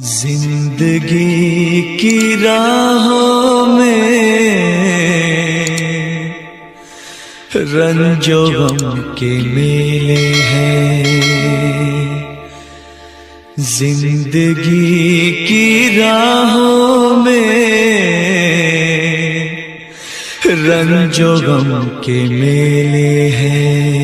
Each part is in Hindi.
जिंदगी की राहों में रंजो गम के मेले हैं। जिंदगी की राहों में रंजो गम के मेले हैं।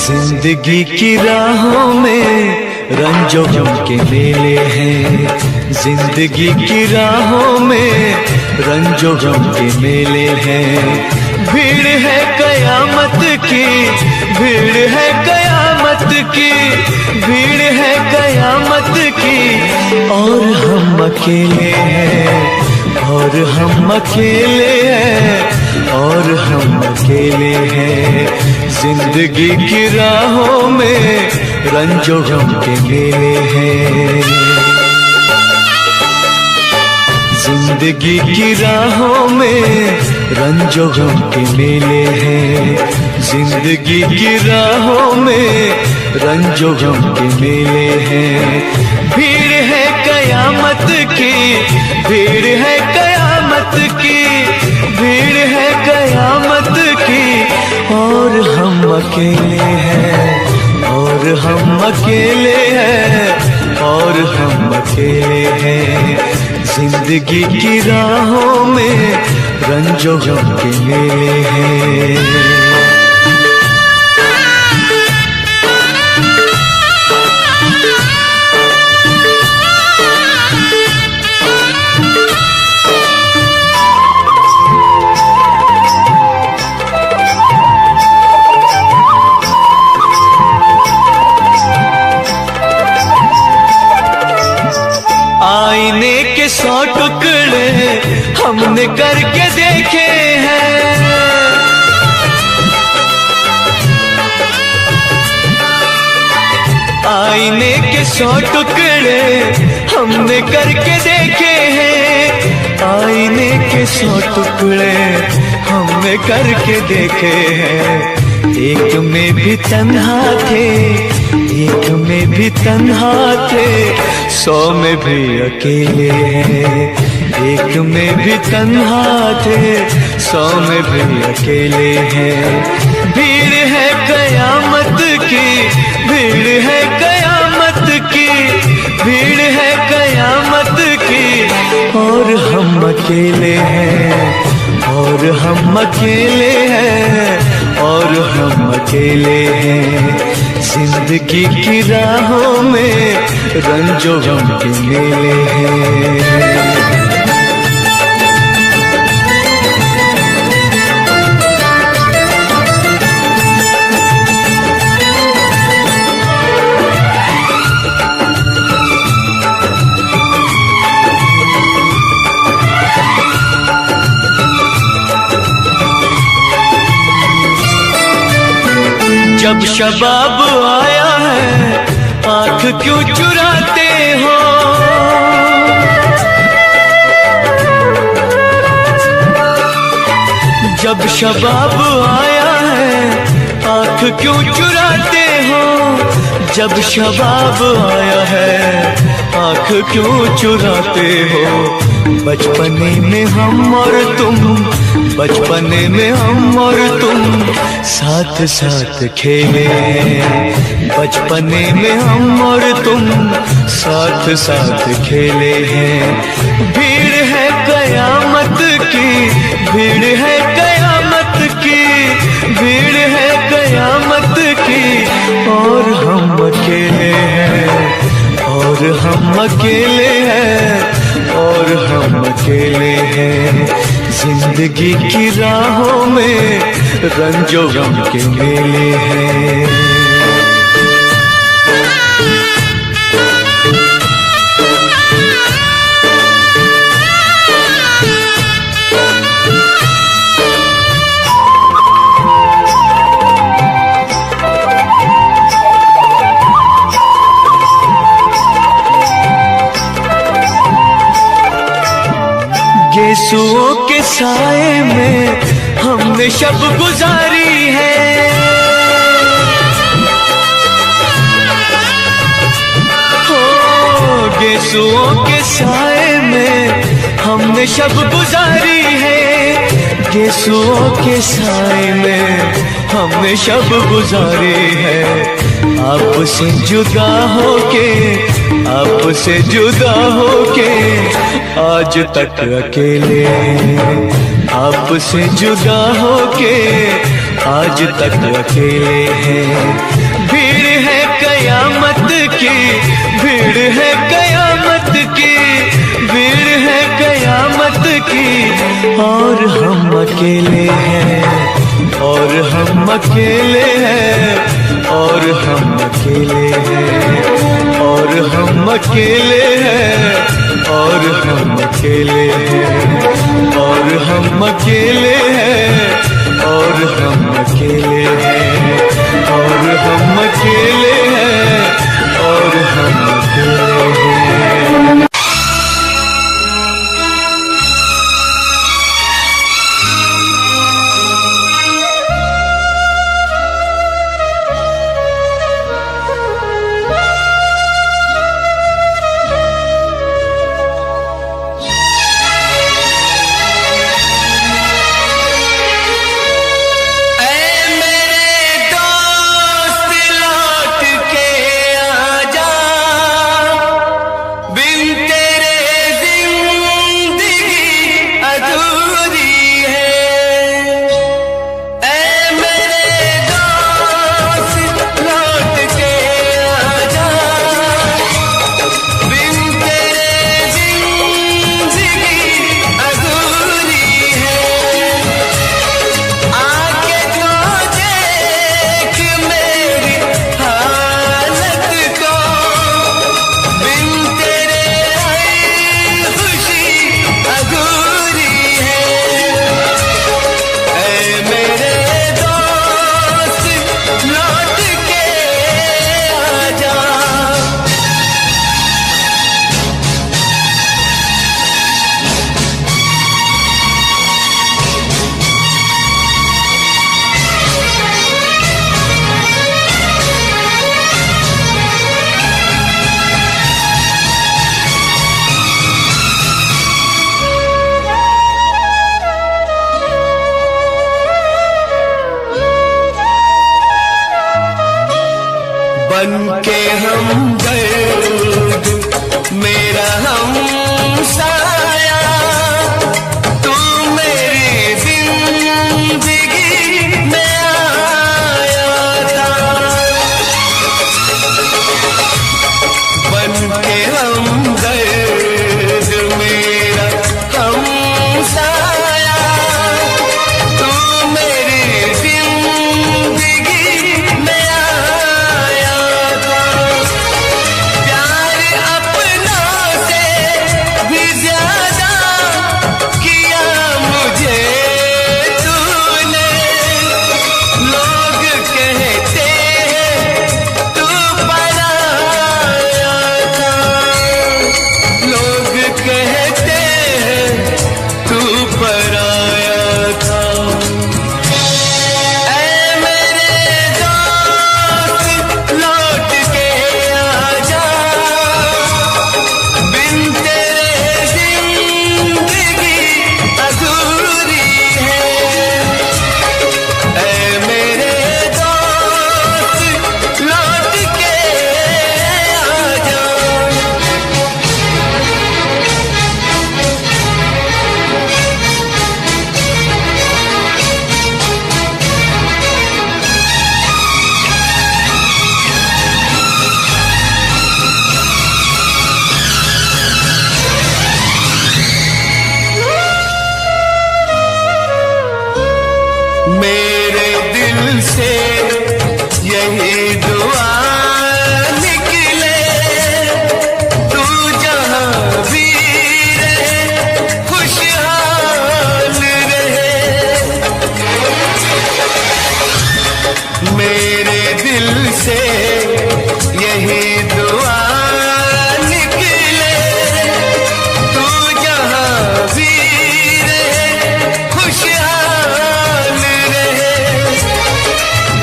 जिंदगी की राहों में रंजो गम के मेले हैं। जिंदगी की राहों में रंजो गम के मेले हैं। भीड़ है कयामत की, भीड़ है कयामत की, भीड़ है कयामत की, और हम अकेले हैं, और हम अकेले हैं, और हम अकेले हैं। जिंदगी की राहों में रंजो गम के मेले हैं। जिंदगी की राहों में रंजो गम के मेले हैं। जिंदगी की राहों में रंजो गम के मेले हैं। भीड़ है कयामत की, भीड़ है कयामत की, भीड़ है कयामत की, और हम अकेले हैं, और हम अकेले हैं, और हम अकेले हैं। जिंदगी की राहों में रंजो गम के मेले हैं। आईने के 100 टुकड़े हमने करके देखे हैं। आईने के 100 टुकड़े हमने करके देखे हैं। आईने के 100 टुकड़े हमने करके देखे हैं। एक में भी तन्हा थे, एक में भी तन्हा थे, 100 में भी अकेले हैं। एक में भी तन्हा थे, 100 में भी अकेले हैं। भीड़ है कयामत की, भीड़ है कयामत की, भीड़ है कयामत की, और हम अकेले हैं, और हम अकेले हैं, और हम अकेले हैं। जिंदगी की राहों में रंजो गम के मेले हैं। जब शबाब आया है आँख क्यों चुराते हो। जब शबाब आया है आँख क्यों चुराते हो। जब शबाब आया है आँख क्यों चुराते हो। बचपने में हम और तुम, बचपने में हम और तुम साथ साथ खेले हैं। बचपने में हम और तुम साथ साथ खेले हैं। भीड़ है कयामत की, भीड़ है कयामत की, भीड़ है कयामत की, और हम अकेले हैं, और हम अकेले हैं, और हम अकेले हैं। जिंदगी की राहों में रंजो गम के मेले हैं। यीशुओं के साए में हमने शब गुजारी है। हो यीशुओं के साए में हमने शब गुजारी है। यीशुओं के साए में हमने शब गुजारी है। आपसे जुदा होके, आपसे जुदा होके आज तक अकेले, आपसे जुदा होके आज तक अकेले हैं। भीड़ है कयामत की, भीड़ है कयामत की, भीड़ है कयामत की, और हम अकेले हैं, और हम अकेले हैं, और हम अकेले हैं, और हम अकेले हैं, और हम अकेले हैं, और हम अकेले हैं, और हम अकेले हैं, और हम अकेले हैं, और हम अकेले हैं। बनके हमदर्द मेरा हमसाया, तू मेरी जिंदगी में आया था। बनके हमदर्द मेरा हमसाया, तू मेरी जिंदगी में आया था। प्यार अपनों से भी ज्यादा मेरे दिल से यही दुआ निकले, तू जहां भी रहे खुशहाल रहे। मेरे दिल से यही दुआ निकले, तू जहां भी रहे खुशहाल रहे।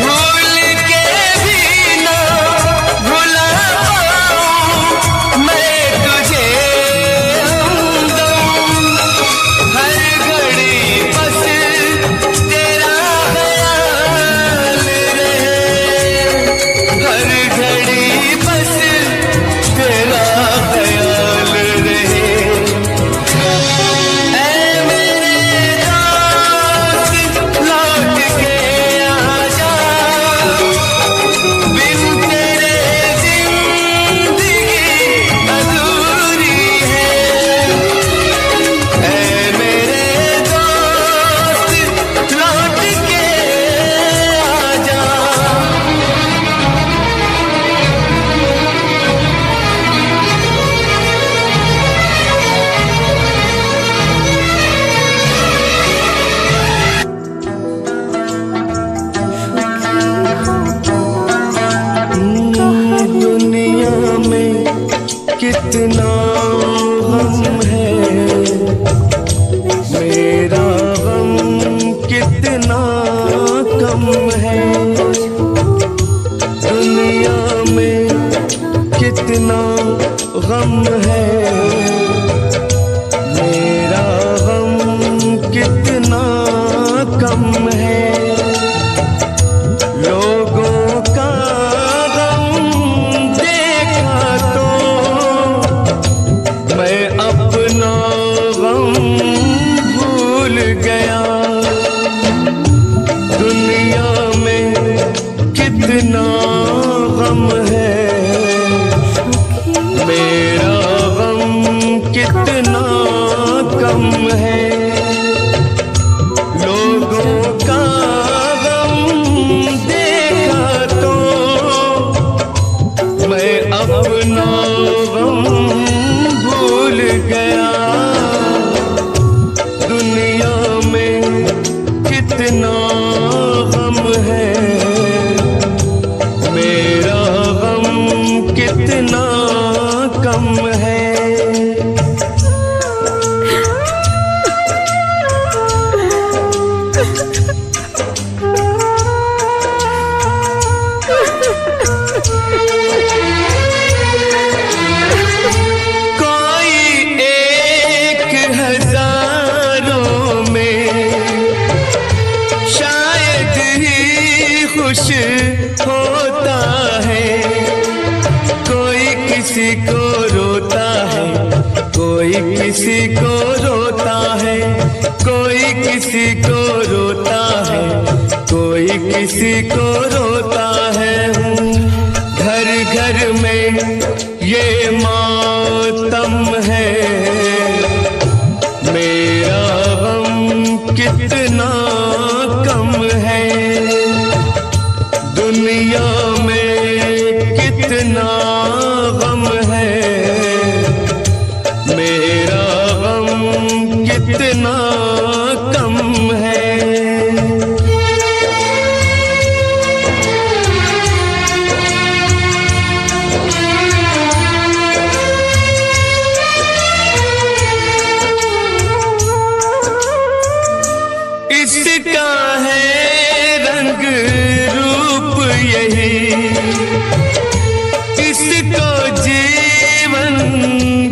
भूल के भी ना भुला पाऊं मैं तुझे हमदम, हर घड़ी बस तेरा ख्याल रहे, हर घड़ी बस तेरा ख्याल रहे। ऐ मेरे दोस्त लौट के आजा, बिन तेरे जिंदगी अधूरी है। ऐ मेरे दोस्त लौट के आजा। दुनिया में कितना गम है, मेरा गम कितना कम है। दुनिया में कितना गम है, मेरा गम कितना कम है। लोगों का गम देखा तो मैं अपना गम भूल गया। दुनिया में कितना गम है, मेरा गम कितना कम है। लोगों का गम देखा तो मैं अपना गम भूल गया। दुनिया में कितना गम है, मेरा गम कितना कम है। कोई एक हजारों में शायद ही खुश होता है। कोई किसी को रोता है, कोई किसी को रोता है, कोई किसी को रोता है, कोई किसी को रोता है। घर घर में ये मातम है, मेरा गम कितना कम है। दुनिया में कितना गम है, मेरा गम कितना कम है। इसका है रंग रूप यही, इसको जीवन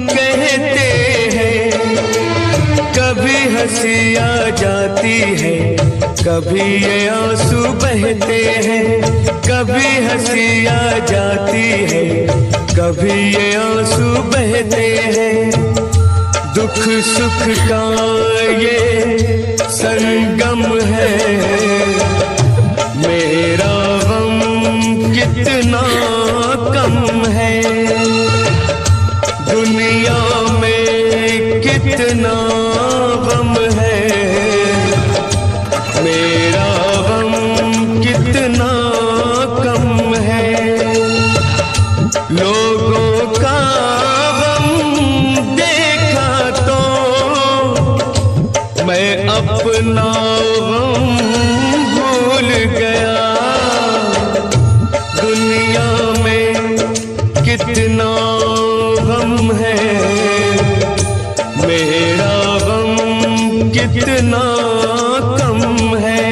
कहते हैं। कभी हंसी आ जाती है, कभी ये आंसू बहते हैं। कभी हंसी आ जाती है, कभी ये आंसू बहते हैं। दुख सुख का ये संगम है, मेरा गम कितना कम है। दुनिया में कितना गम है, मेरा अपना गम भूल गया। दुनिया में कितना गम है, मेरा गम कितना कम है।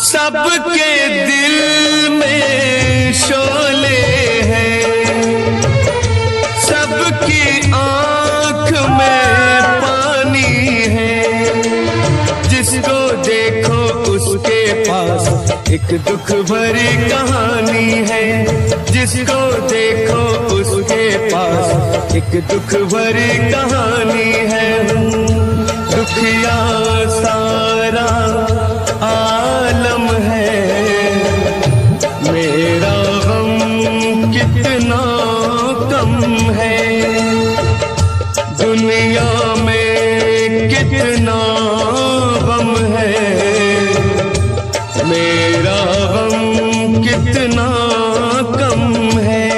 सबके दिल में शोले हैं, सबकी आंख में पानी है। जिसको देखो उसके पास एक दुख भरी कहानी है। जिसको देखो उसके पास एक दुख भरी कहानी है। दुखिया सारा आलम है, मेरा गम कितना कम है। दुनिया में कितना गम है, मेरा गम कितना कम है।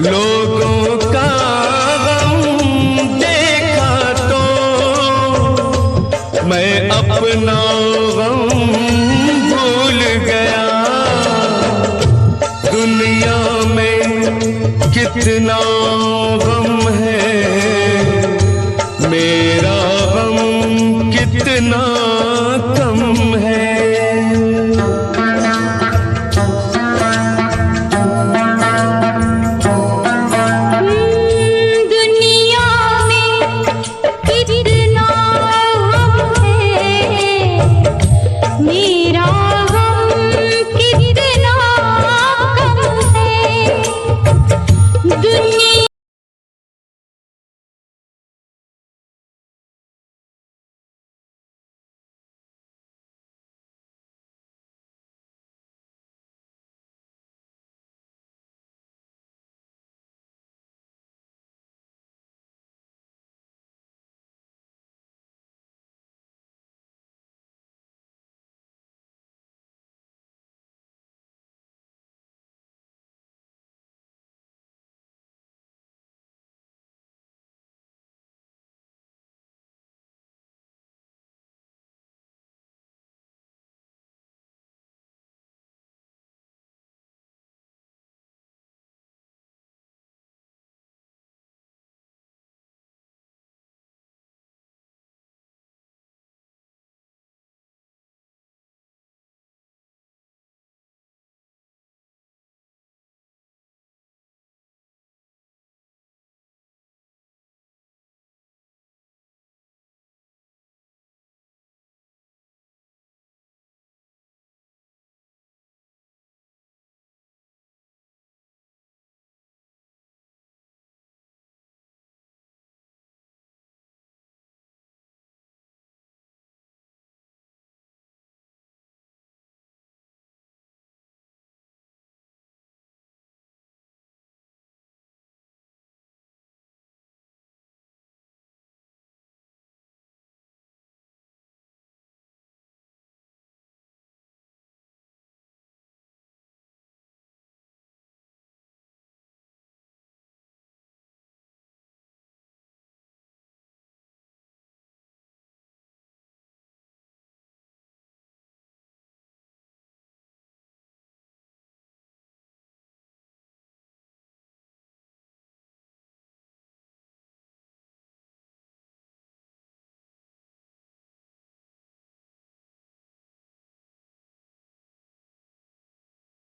लोगों का गम देखा तो मैं अपना गम भूल गया। दुनिया में कितना